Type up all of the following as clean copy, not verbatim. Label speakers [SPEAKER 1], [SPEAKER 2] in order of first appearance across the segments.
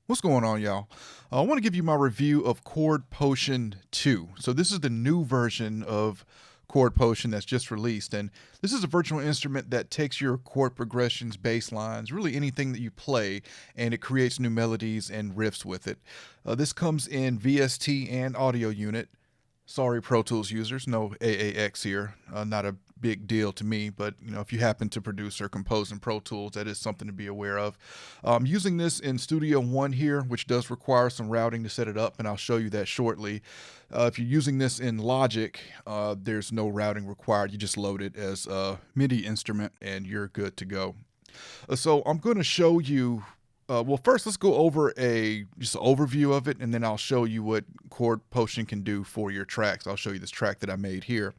[SPEAKER 1] What's going on, y'all? I want to give you my review of Chord Potion 2. So this is the new version of Chord Potion that's just released, and this is a virtual instrument that takes your chord progressions, bass lines, really anything that you play, and it creates new melodies and riffs with it. This comes in VST and audio unit. Sorry, Pro Tools users, no AAX here. Not a big deal to me, but if you happen to produce or compose in Pro Tools, that is something to be aware of. I'm using this in Studio One here, which does require some routing to set it up, and I'll show you that shortly. If you're using this in Logic, there's no routing required. You just load it as a MIDI instrument, and you're good to go. So I'm going to show you. Well, first let's go over just an overview of it, and then I'll show you what Chord Potion can do for your tracks. I'll show you this track that I made here.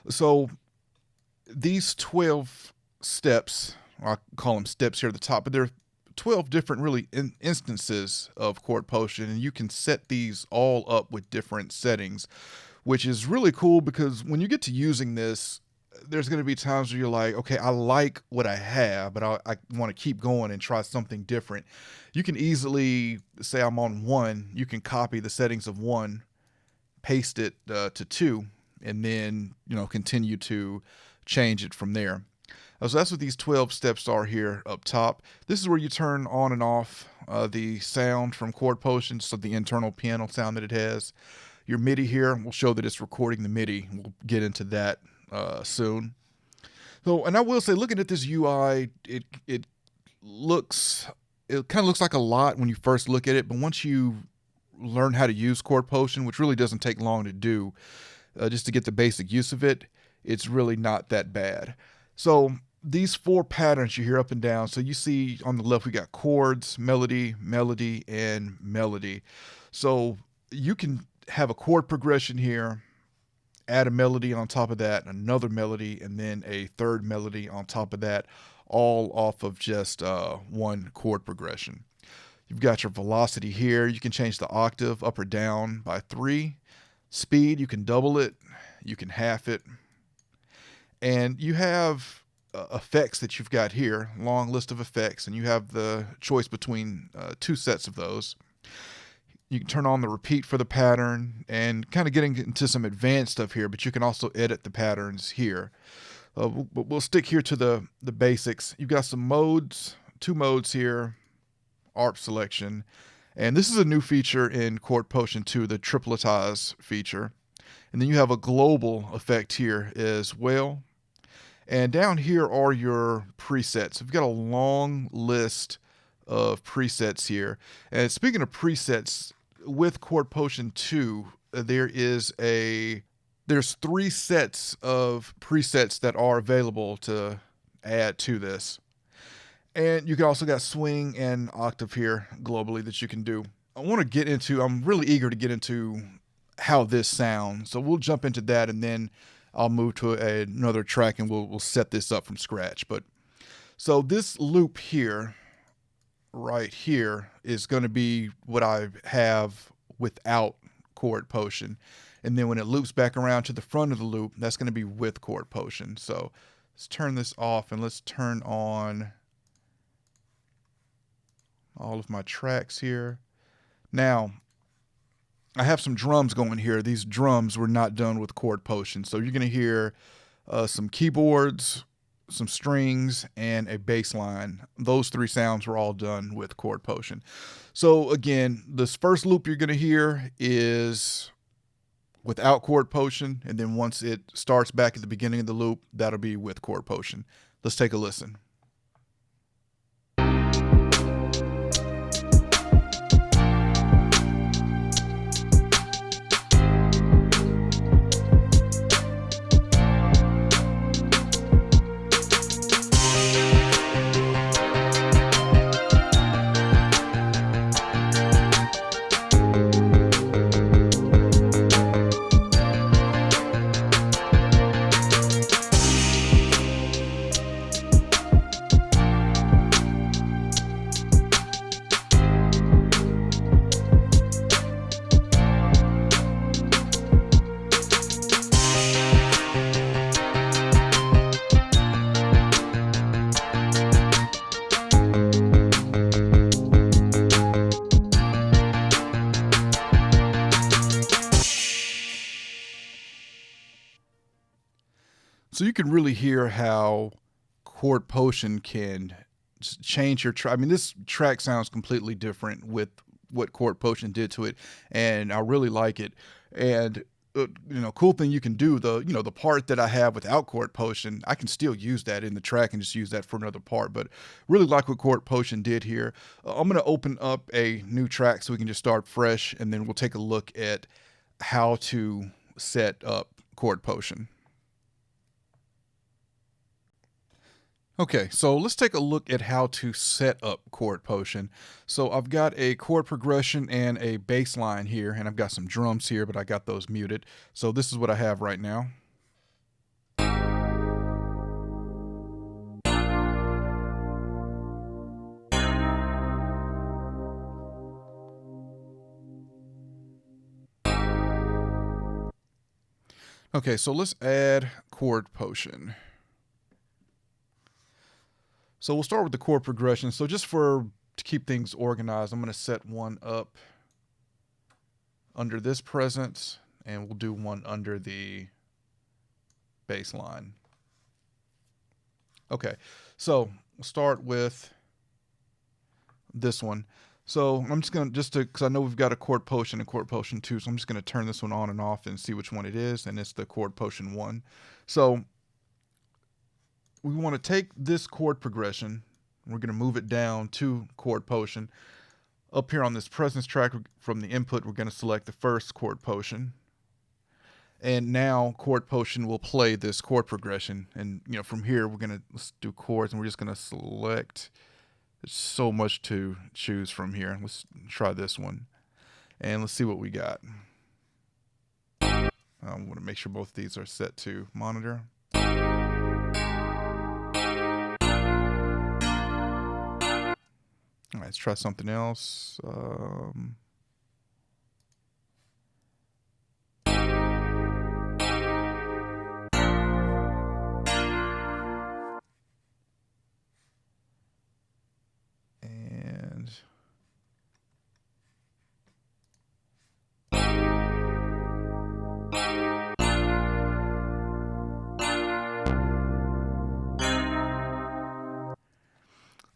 [SPEAKER 1] So these 12 steps, I call them steps here at the top, but there are 12 different really instances of Chord Potion, and you can set these all up with different settings, which is really cool because when you get to using this, there's going to be times where you're like, okay, I like what I have, but I want to keep going and try something different. You can easily say I'm on 1, you can copy the settings of 1, paste it to 2, and then continue to change it from there. So that's what these 12 steps are here up top. This is where you turn on and off the sound from Chord Potion, so the internal piano sound that it has. Your MIDI here will show that it's recording the MIDI. We'll get into that soon. So, and I will say, looking at this UI, it kind of looks like a lot when you first look at it, but once you learn how to use Chord Potion, which really doesn't take long to do, just to get the basic use of it, it's really not that bad. So these 4 patterns you hear up and down. So you see on the left we got chords, melody, melody, and melody. So you can have a chord progression here, add a melody on top of that, another melody, and then a third melody on top of that, all off of just one chord progression. You've got your velocity here. You can change the octave up or down by 3. Speed, you can double it, you can half it. And you have effects that you've got here, long list of effects, and you have the choice between 2 sets of those. You can turn on the repeat for the pattern and kind of getting into some advanced stuff here, but you can also edit the patterns here. We'll stick here to the basics. You've got some modes, 2 modes here, ARP selection, and this is a new feature in Chord Potion 2, the tripletize feature. And then you have a global effect here as well. And down here are your presets. We've got a long list of presets here. And speaking of presets, with Chord Potion 2, there's 3 sets of presets that are available to add to this. And you can also got swing and octave here globally that you can do. I'm really eager to get into how this sounds. So we'll jump into that, and then I'll move to another track and we'll set this up from scratch. So this loop here, right here, is going to be what I have without Chord Potion. And then when it loops back around to the front of the loop, that's going to be with Chord Potion. So let's turn this off and let's turn on all of my tracks here. Now, I have some drums going here. These drums were not done with Chord Potion. So you're going to hear some keyboards, some strings, and a bass line. Those 3 sounds were all done with Chord Potion. So again, this first loop you're going to hear is without Chord Potion, and then once it starts back at the beginning of the loop, that'll be with Chord Potion. Let's take a listen. So you can really hear how Chord Potion can change your track. I mean, this track sounds completely different with what Chord Potion did to it, and I really like it. And cool thing you can do, the part that I have without Chord Potion, I can still use that in the track and just use that for another part. But really like what Chord Potion did here. I'm gonna open up a new track so we can just start fresh, and then we'll take a look at how to set up Chord Potion. Okay, so let's take a look at how to set up Chord Potion. So I've got a chord progression and a bass line here, and I've got some drums here, but I got those muted. So this is what I have right now. Okay, so let's add Chord Potion. So we'll start with the chord progression. So just to keep things organized, I'm going to set one up under this presence, and we'll do one under the bass line. Okay, so we'll start with this one. So I'm just going to, because I know we've got a Chord Potion and Chord Potion 2, so I'm just going to turn this one on and off and see which one it is, and it's the Chord Potion 1. So we want to take this chord progression, we're going to move it down to Chord Potion. Up here on this presence track from the input, we're going to select the first Chord Potion. And now Chord Potion will play this chord progression. And from here, let's do chords, and we're just going to select. There's so much to choose from here. Let's try this one, and let's see what we got. I want to make sure both of these are set to monitor. All right, let's try something else.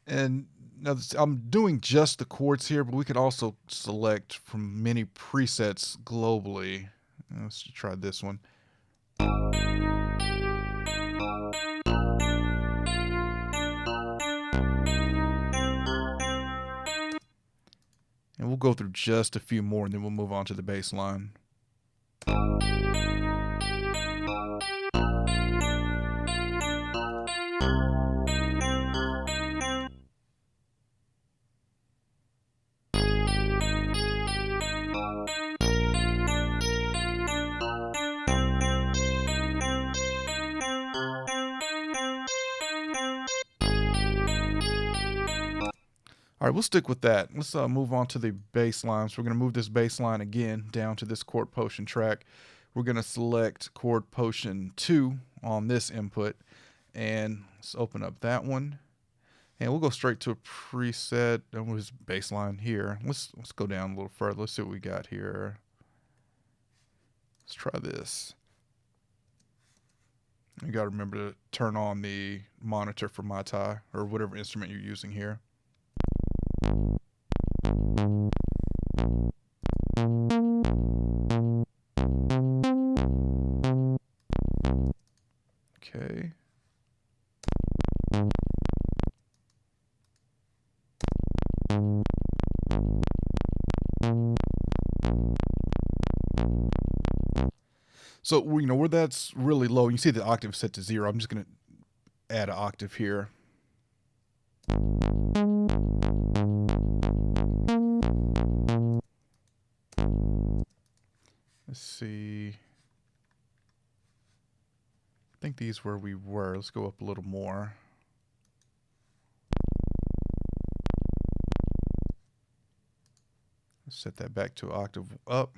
[SPEAKER 1] And now I'm doing just the chords here, but we could also select from many presets globally. Let's try this one. And we'll go through just a few more, and then we'll move on to the bass line. All right, we'll stick with that. Let's move on to the bass line. So we're going to move this bass line again down to this Chord Potion track. We're going to select Chord Potion 2 on this input, and let's open up that one. And we'll go straight to a preset. That was bass line here. Let's go down a little further. Let's see what we got here. Let's try this. You got to remember to turn on the monitor for my tie or whatever instrument you're using here. Okay. So, where that's really low, you see the octave set to 0. I'm just going to add an octave here. Let's see. I think these where we were. Let's go up a little more. Let's set that back to an octave up.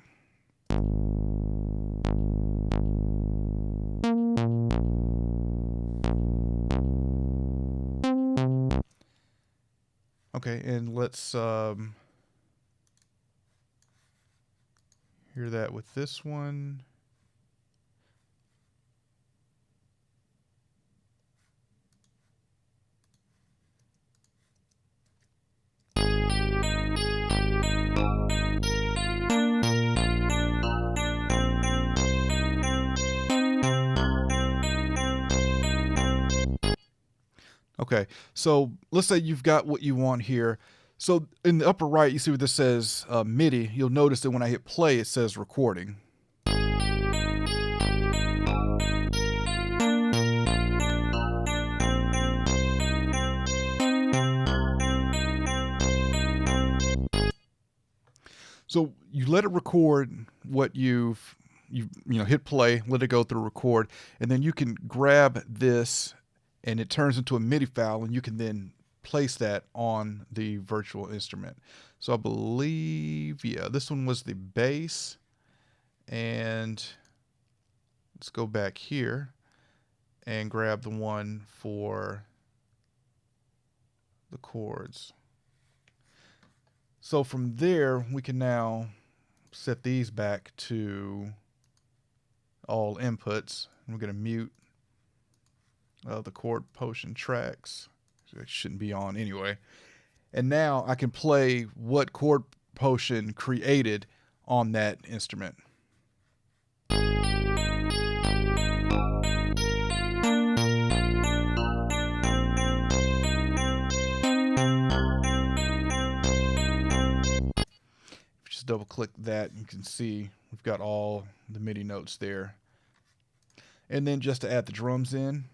[SPEAKER 1] Okay, and let's hear that with this one. Okay, so let's say you've got what you want here. So in the upper right, you see where this says MIDI. You'll notice that when I hit play, it says recording. So you let it record what you hit play, let it go through record, and then you can grab this and it turns into a MIDI file, and you can then place that on the virtual instrument. So I believe, yeah, this one was the bass, and let's go back here and grab the one for the chords. So from there, we can now set these back to all inputs. We're going to mute the Chord Potion tracks. It shouldn't be on anyway. And now I can play what Chord Potion created on that instrument. Just double click that, you can see we've got all the MIDI notes there. And then just to add the drums in.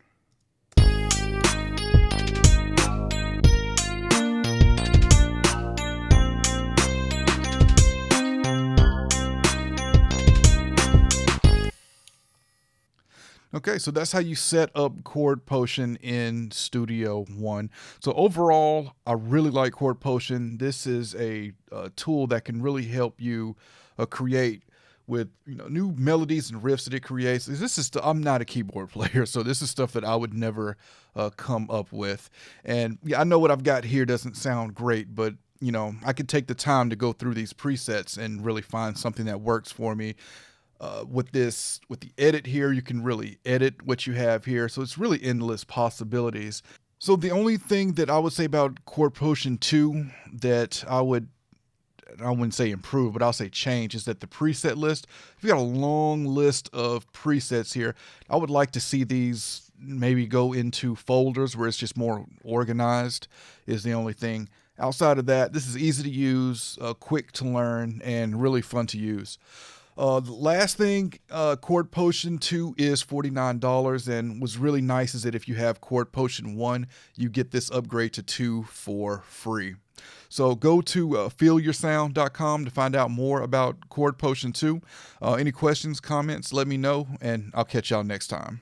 [SPEAKER 1] Okay, so that's how you set up Chord Potion in Studio One. So overall, I really like Chord Potion. This is a tool that can really help you create with new melodies and riffs that it creates. This is I'm not a keyboard player, so this is stuff that I would never come up with. And yeah, I know what I've got here doesn't sound great, but I could take the time to go through these presets and really find something that works for me. With the edit here, you can really edit what you have here. So it's really endless possibilities. So the only thing that I would say about Chord Potion 2 that I wouldn't say improve, but I'll say change, is that the preset list, if you got a long list of presets here, I would like to see these maybe go into folders where it's just more organized, is the only thing. Outside of that, this is easy to use, quick to learn, and really fun to use. The last thing, Chord Potion 2 is $49, and what's really nice is that if you have Chord Potion 1, you get this upgrade to 2 for free. So go to feelyoursound.com to find out more about Chord Potion 2. Any questions, comments, let me know, and I'll catch y'all next time.